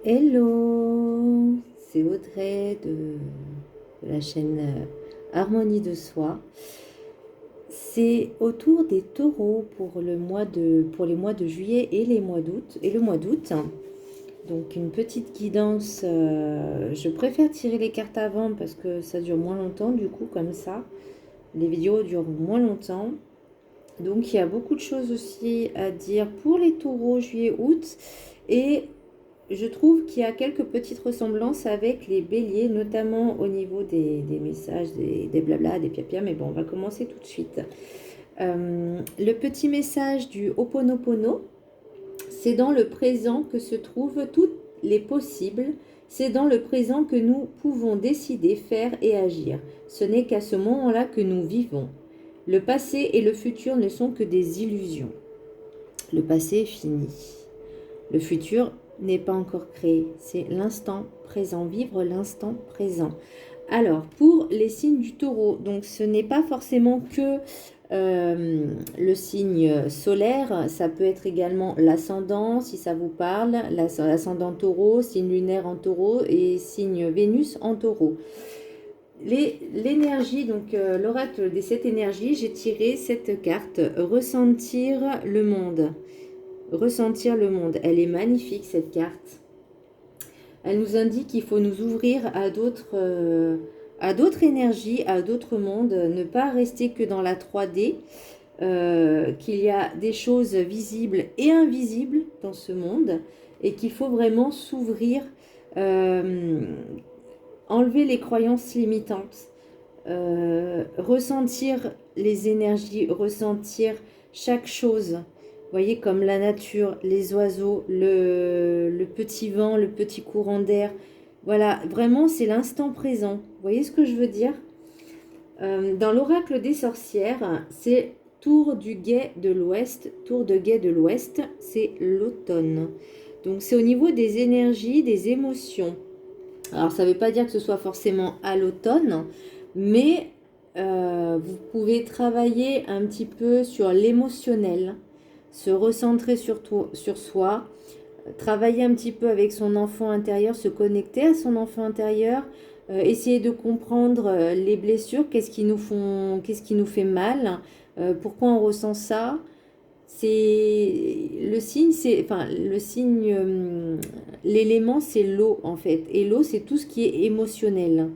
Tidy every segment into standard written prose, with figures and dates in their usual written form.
Hello, c'est Audrey de la chaîne Harmonie de Soi. C'est autour des taureaux pour les mois de juillet et les mois d'août et le mois d'août. Donc une petite guidance. Je préfère tirer les cartes avant parce que ça dure moins longtemps du coup comme ça. Les vidéos durent moins longtemps. Donc il y a beaucoup de choses aussi à dire pour les taureaux juillet-août et je trouve qu'il y a quelques petites ressemblances avec les béliers, notamment au niveau des messages, des blabla, des piapia, mais bon, on va commencer tout de suite. Le petit message du Ho'oponopono, c'est dans le présent que se trouvent tous les possibles, c'est dans le présent que nous pouvons décider, faire et agir. Ce n'est qu'à ce moment-là que nous vivons. Le passé et le futur ne sont que des illusions. Le passé est fini. Le futur n'est pas encore créé, c'est l'instant présent, vivre l'instant présent. Alors, pour les signes du taureau, donc ce n'est pas forcément que le signe solaire, ça peut être également l'ascendant, si ça vous parle, l'ascendant taureau, signe lunaire en taureau et signe Vénus en taureau. L'énergie, donc l'oracle des 7 énergies, j'ai tiré cette carte, ressentir le monde. Ressentir le monde. Elle est magnifique cette carte. Elle nous indique qu'il faut nous ouvrir à d'autres énergies, à d'autres mondes, ne pas rester que dans la 3D, qu'il y a des choses visibles et invisibles dans ce monde et qu'il faut vraiment s'ouvrir, enlever les croyances limitantes, ressentir les énergies, ressentir chaque chose. Vous voyez, comme la nature, les oiseaux, le petit vent, le petit courant d'air. Voilà, vraiment, c'est l'instant présent. Vous voyez ce que je veux dire? Dans l'oracle des sorcières, c'est tour du guet de l'ouest. Tour de guet de l'ouest, c'est l'automne. Donc, c'est au niveau des énergies, des émotions. Alors, ça ne veut pas dire que ce soit forcément à l'automne, mais vous pouvez travailler un petit peu sur l'émotionnel, se recentrer sur soi, travailler un petit peu avec son enfant intérieur, se connecter à son enfant intérieur, essayer de comprendre les blessures, qu'est-ce qui nous fait mal, pourquoi on ressent ça. C'est le signe, l'élément c'est l'eau en fait, et l'eau c'est tout ce qui est émotionnel.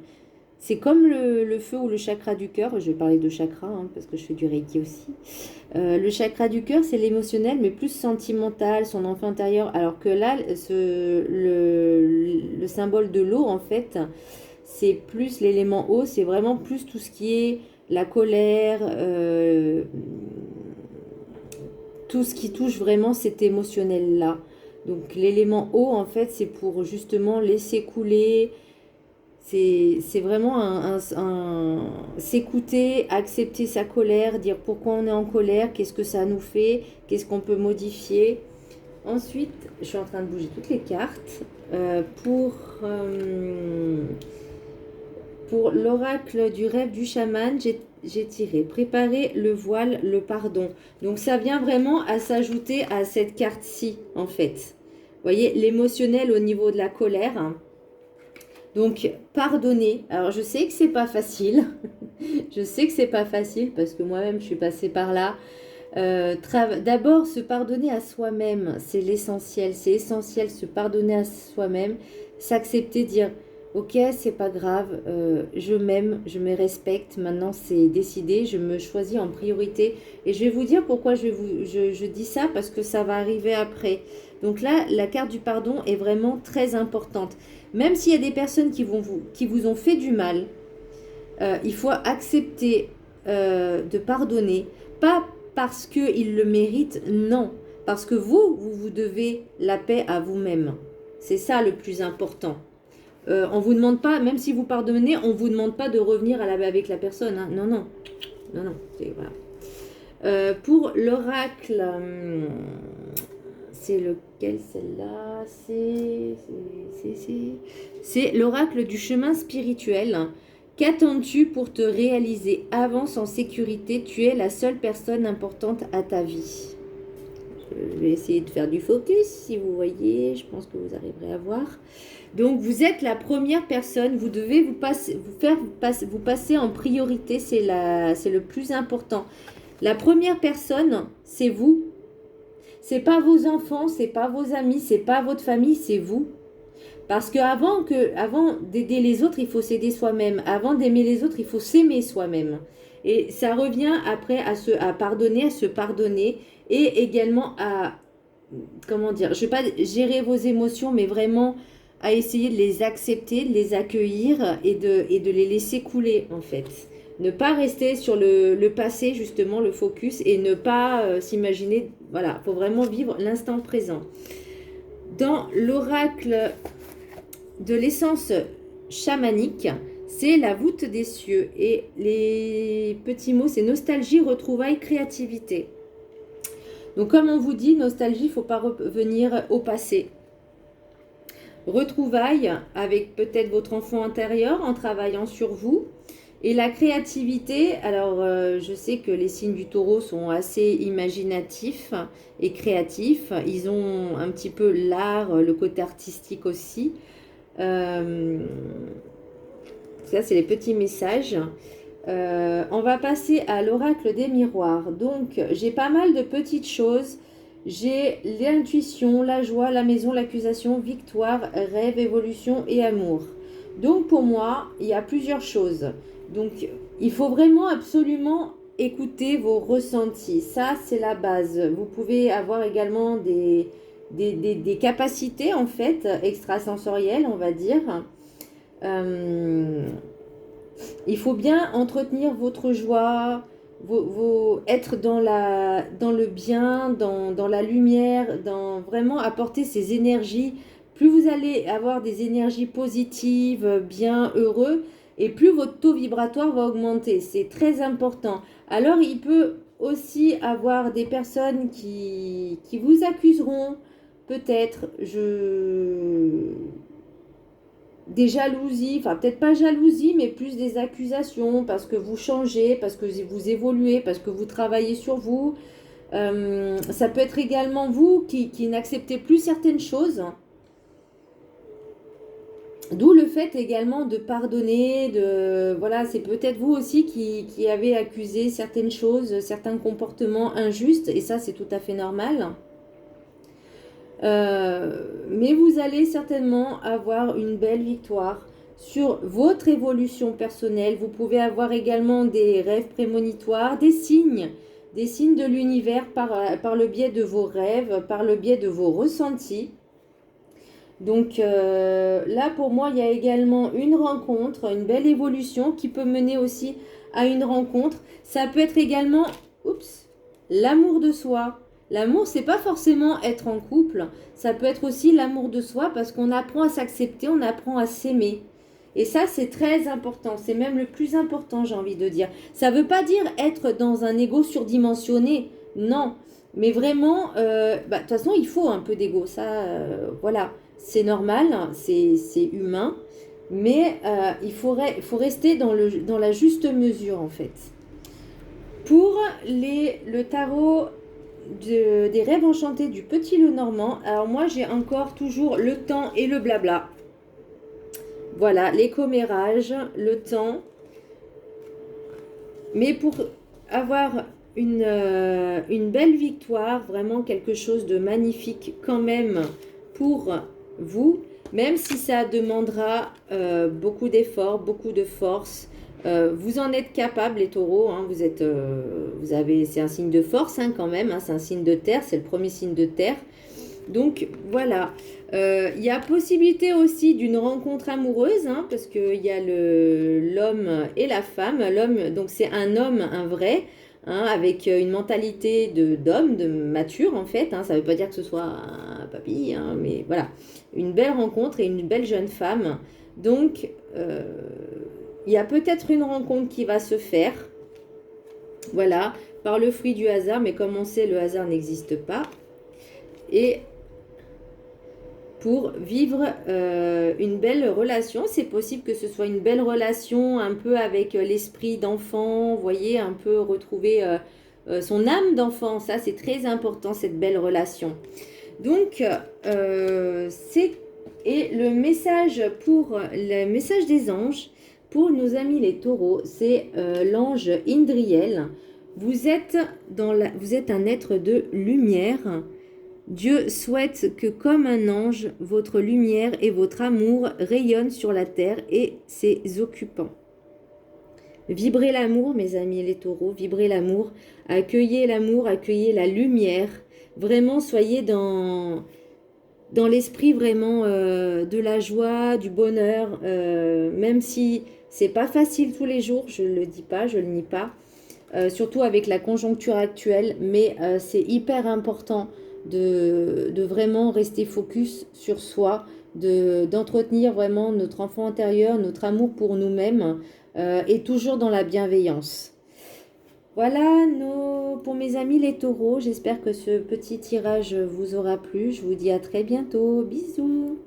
C'est comme le feu ou le chakra du cœur. Je vais parler de chakra parce que je fais du reiki aussi. Le chakra du cœur, c'est l'émotionnel, mais plus sentimental, son enfant intérieur. Alors que là, le symbole de l'eau, en fait, c'est plus l'élément eau, c'est vraiment plus tout ce qui est la colère, tout ce qui touche vraiment cet émotionnel-là. Donc l'élément eau, en fait, c'est pour justement laisser couler. C'est vraiment s'écouter, accepter sa colère, dire pourquoi on est en colère, qu'est-ce que ça nous fait, qu'est-ce qu'on peut modifier. Ensuite, je suis en train de bouger toutes les cartes. Pour l'oracle du rêve du chaman, j'ai tiré préparer le voile, le pardon. Donc ça vient vraiment à s'ajouter à cette carte-ci, en fait. Vous voyez, l'émotionnel au niveau de la colère. Donc, pardonner. Alors, je sais que c'est pas facile. Je sais que c'est pas facile parce que moi-même, je suis passée par là. D'abord, se pardonner à soi-même, c'est l'essentiel. C'est essentiel, se pardonner à soi-même, s'accepter, dire ok, c'est pas grave, je m'aime, je me respecte. Maintenant, c'est décidé, je me choisis en priorité. Et je vais vous dire pourquoi je dis ça parce que ça va arriver après. Donc là, la carte du pardon est vraiment très importante. Même s'il y a des personnes qui vous ont fait du mal, il faut accepter de pardonner. Pas parce qu'ils le méritent, non. Parce que vous devez la paix à vous-même. C'est ça le plus important. On vous demande pas, même si vous pardonnez, on vous demande pas de revenir avec la personne. Hein. Non, non. Non, non. Voilà. Pour l'oracle... c'est lequel celle-là? C'est l'oracle du chemin spirituel. Qu'attends-tu pour te réaliser? Avance en sécurité, tu es la seule personne importante à ta vie. Je vais essayer de faire du focus, si vous voyez, je pense que vous arriverez à voir. Donc, vous êtes la première personne, vous devez vous passer en priorité, c'est le plus important. La première personne, c'est vous. C'est pas vos enfants, c'est pas vos amis, c'est pas votre famille, c'est vous. Parce que avant d'aider les autres, il faut s'aider soi-même. Avant d'aimer les autres, il faut s'aimer soi-même. Et ça revient après à pardonner, à se pardonner et également à, comment dire, je ne vais pas gérer vos émotions, mais vraiment à essayer de les accepter, de les accueillir et de les laisser couler en fait. Ne pas rester sur le passé, justement, le focus et ne pas s'imaginer, voilà, il faut vraiment vivre l'instant présent. Dans l'oracle de l'essence chamanique, c'est la voûte des cieux. Et les petits mots, c'est nostalgie, retrouvailles, créativité. Donc comme on vous dit, nostalgie, il ne faut pas revenir au passé. Retrouvailles avec peut-être votre enfant intérieur en travaillant sur vous. Et la créativité, alors je sais que les signes du taureau sont assez imaginatifs et créatifs. Ils ont un petit peu l'art, le côté artistique aussi. Ça, c'est les petits messages. On va passer à l'oracle des miroirs. Donc, j'ai pas mal de petites choses. J'ai l'intuition, la joie, la maison, l'accusation, victoire, rêve, évolution et amour. Donc, pour moi, il y a plusieurs choses. Donc, il faut vraiment absolument écouter vos ressentis. Ça, c'est la base. Vous pouvez avoir également des capacités, en fait, extrasensorielles, on va dire. Il faut bien entretenir votre joie, être dans le bien, dans la lumière, dans vraiment apporter ces énergies. Plus vous allez avoir des énergies positives, bien heureux, et plus votre taux vibratoire va augmenter. C'est très important. Alors, il peut aussi avoir des personnes qui vous accuseront, peut-être, des jalousies, enfin peut-être pas jalousie, mais plus des accusations parce que vous changez, parce que vous évoluez, parce que vous travaillez sur vous. Ça peut être également vous qui n'acceptez plus certaines choses. D'où le fait également de pardonner, voilà, c'est peut-être vous aussi qui avez accusé certaines choses, certains comportements injustes, et ça c'est tout à fait normal. Mais vous allez certainement avoir une belle victoire sur votre évolution personnelle. Vous pouvez avoir également des rêves prémonitoires, des signes de l'univers par le biais de vos rêves, par le biais de vos ressentis. Donc là, pour moi, il y a également une rencontre, une belle évolution qui peut mener aussi à une rencontre. Ça peut être également, l'amour de soi. L'amour, c'est pas forcément être en couple. Ça peut être aussi l'amour de soi parce qu'on apprend à s'accepter, on apprend à s'aimer. Et ça, c'est très important. C'est même le plus important, j'ai envie de dire. Ça veut pas dire être dans un ego surdimensionné. Non. Mais vraiment, de toute façon, il faut un peu d'ego. Ça, voilà. C'est normal, c'est humain. Mais il faut rester dans la juste mesure, en fait. Pour le tarot des rêves enchantés du Petit Lenormand, alors moi j'ai encore toujours le temps et le blabla. Voilà, les commérages, le temps. Mais pour avoir une belle victoire, vraiment quelque chose de magnifique quand même pour vous, même si ça demandera beaucoup d'efforts, beaucoup de force. Vous en êtes capable, les taureaux, hein, c'est un signe de force quand même, hein, c'est un signe de terre, c'est le premier signe de terre. Donc voilà, il y a possibilité aussi d'une rencontre amoureuse, hein, parce qu'il y a l'homme et la femme. L'homme, donc c'est un homme, un vrai, hein, avec une mentalité d'homme, de mature en fait. Hein, ça ne veut pas dire que ce soit un papy, hein, mais voilà, une belle rencontre et une belle jeune femme. Donc il y a peut-être une rencontre qui va se faire, voilà, par le fruit du hasard, mais comme on sait, le hasard n'existe pas. Et pour vivre une belle relation, c'est possible que ce soit une belle relation un peu avec l'esprit d'enfant, vous voyez, un peu retrouver son âme d'enfant. Ça, c'est très important, cette belle relation. Donc, et le message des anges pour nos amis les taureaux, c'est l'ange Indriel. Vous êtes un être de lumière. Dieu souhaite que comme un ange, votre lumière et votre amour rayonnent sur la terre et ses occupants. Vibrez l'amour, mes amis les taureaux, vibrez l'amour, accueillez la lumière. Vraiment, soyez dans l'esprit vraiment de la joie, du bonheur, même si c'est pas facile tous les jours, je le dis pas, je le nie pas, surtout avec la conjoncture actuelle, mais c'est hyper important de vraiment rester focus sur soi, d'entretenir vraiment notre enfant intérieur, notre amour pour nous-mêmes, et toujours dans la bienveillance. Voilà pour mes amis les taureaux. J'espère que ce petit tirage vous aura plu. Je vous dis à très bientôt. Bisous.